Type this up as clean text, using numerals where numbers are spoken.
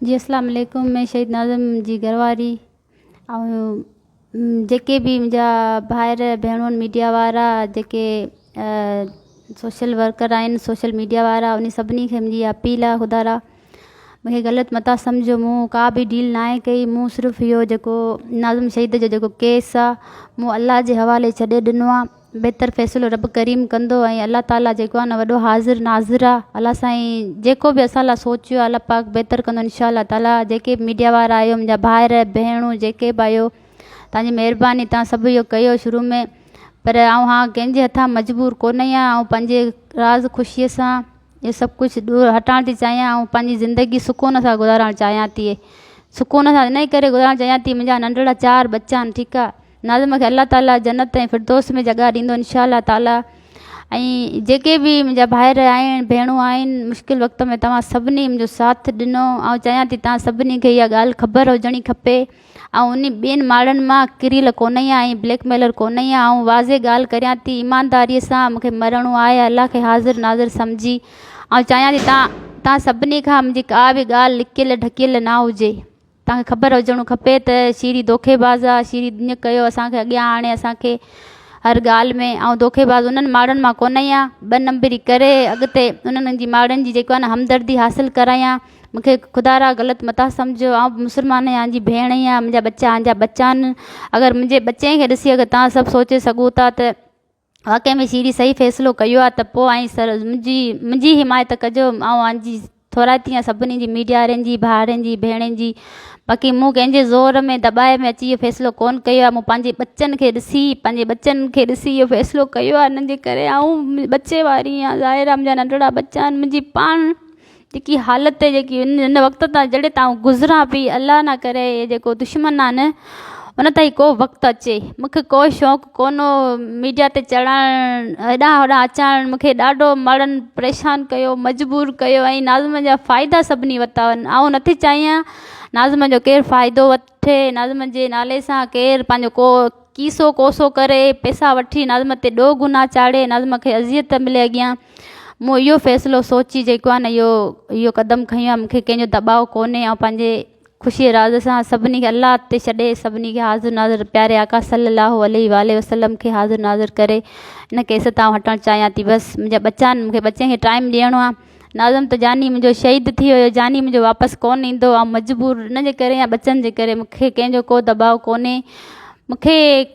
जी अस्सलाम वालेकुम। मैं शहीद नाज़िम जी घरवारी जेके भी मुंहिंजा भाइर भेणूं मीडिया वारा जेके सोशल वर्कर आहिनि, सोशल मीडिया वारा, उन सभिनी खे मुंहिंजी अपील आहे ख़ुदारा मूंखे ग़लति मता सम्झो। मूं का बि डील नाहे कई। मूं सिर्फ़ु इहो जेको नाज़िम शहीद जो जेको केस आहे मूं अलाह जे हवाले छॾे ॾिनो आहे। बहितर फ़ैसिलो रब करीम कंदो ऐं अलाह ताला जेको आहे न वॾो हाज़िर नाज़िर आहे। अलाह साईं जेको बि असां लाइ सोचियो अलाह पाक बहितर कंदो इंशा अल्लाह ताला। जेके बि मीडिया वारा आहियो, मुंहिंजा भाइर भेणूं जेके बि आहियो, तव्हांजी महिरबानी, तव्हां सभु इहो कयो शुरू में, पर हा कंहिंजे हथां मजबूर कोन आहियां। पंहिंजे राज़ ख़ुशीअ सां इहो सभु कुझु दूरि हटाइण थी चाहियां पंहिंजी ज़िंदगी सुकून सां गुज़ारणु चाहियां थी। सुकून सां इन ई करे गुज़ारणु चाहियां थी, मुंहिंजा नंढड़ा 4 बच्चा आहिनि, ठीकु आहे। नाज़िम खे अलाह ताला जन्नत ऐं फिरदौस में जॻह ॾींदो इंशा अल्लाह ताला। ऐं जेके बि मुंहिंजा भाइर आहिनि, भेणूं आहिनि, मुश्किल वक़्त में तव्हां सभिनी मुंहिंजो साथ ॾिनो। चाहियां थी तव्हां सभिनी खे इहा ॻाल्हि ख़बर हुजणी खपे। उन ॿियनि माण्हुनि मां किरियल कोन आहियां ऐं ब्लैकमेलर कोन आहियां। वाज़े ॻाल्हि करियां थी ईमानदारीअ सां। मूंखे मरणो आहे, अलाह खे हाज़िर नाज़िर सम्झी। चाहियां थी तव्हां सभिनी खां मुंहिंजी का बि ॻाल्हि लिकियल ढकियल ना हुजे। तव्हांखे ख़बर हुजणो खपे त शीरी धोखेबाज़ आहे, शीरी ईअं कयो असांखे अॻियां हाणे असांखे हर ॻाल्हि में। धोखेबाज़ उन्हनि माण्हुनि मां कोन आहियां 2 नंबरी करे अॻिते उन्हनि जी माण्हुनि जी जेको आहे न हमदर्दी हासिलु करायां। मूंखे ख़ुदारा ग़लति मता सम्झो। मुस्लमान आहियां, जी भेण आहियां, मुंहिंजा बच्चा आहिनि। अगरि मुंहिंजे बच्चे खे ॾिसी अगरि तव्हां सभु सोचे सघो था त वाक़ई में शीरी सही फ़ैसिलो कयो आहे त पोइ मुंहिंजी हिमायत कजो। जी थोराइती आहे सभिनी जी, मीडिया वारनि जी, भाउरनि जी, भेणनि जी। बाक़ी मूं कंहिंजे ज़ोर में दॿाए में अची इहो फ़ैसिलो कोन कयो आहे। मूं पंहिंजे बच्चनि खे ॾिसी इहो फ़ैसिलो कयो आहे। हिननि जे करे बच्चे वारी आहियां, ज़ाहिर आहे मुंहिंजा नंढड़ा बच्चा आहिनि। मुंहिंजी पाण जेकी हालति जेकी हिन वक़्त तां जॾहिं तां गुज़रां पई, अलाह न करे जेको दुश्मन आहे न उन ताईं को वक़्तु अचे। मूंखे कोई शौक़ु कोन मीडिया ते चढ़णु, हेॾां होॾां अचणु। मूंखे ॾाढो माण्हुनि परेशान कयो, मजबूर कयो ऐं नाज़िम जा फ़ाइदा सभिनी वरिता आहिनि। नथी चाहियां नाज़िम जो केरु फ़ाइदो वठे, नाज़िम जे नाले सां केरु पंहिंजो को कीसो कोसो करे पैसा वठी नाज़िम ते ॾोह गुनाह चाढ़े, नाज़िम खे अज़ियत मिले अॻियां। मूं इहो फ़ैसिलो सोची जेको आहे न इहो क़दम खयो आहे। मूंखे कंहिंजो दॿाउ कोन्हे ऐं पंहिंजे ख़ुशीअ राज़ सां सभिनी खे अलाह ते छॾे सभिनी खे हाज़िर नाज़िर प्यारे आका सल्लल्लाहु अलैहि वसल्लम खे हाज़िर नाज़िर करे इन केस तां हटणु चाहियां थी। बसि मुंहिंजा बच्चा आहिनि, मूंखे बच्चे खे टाइम ॾियणो आहे। नाज़िम त जानी मुंहिंजो शहीद थी वियो, जानी मुंहिंजो वापसि कोन ईंदो। मजबूर इन जे करे या बच्चनि जे करे मूंखे कंहिंजो को दॿाउ कोन्हे। मूंखे कंहिं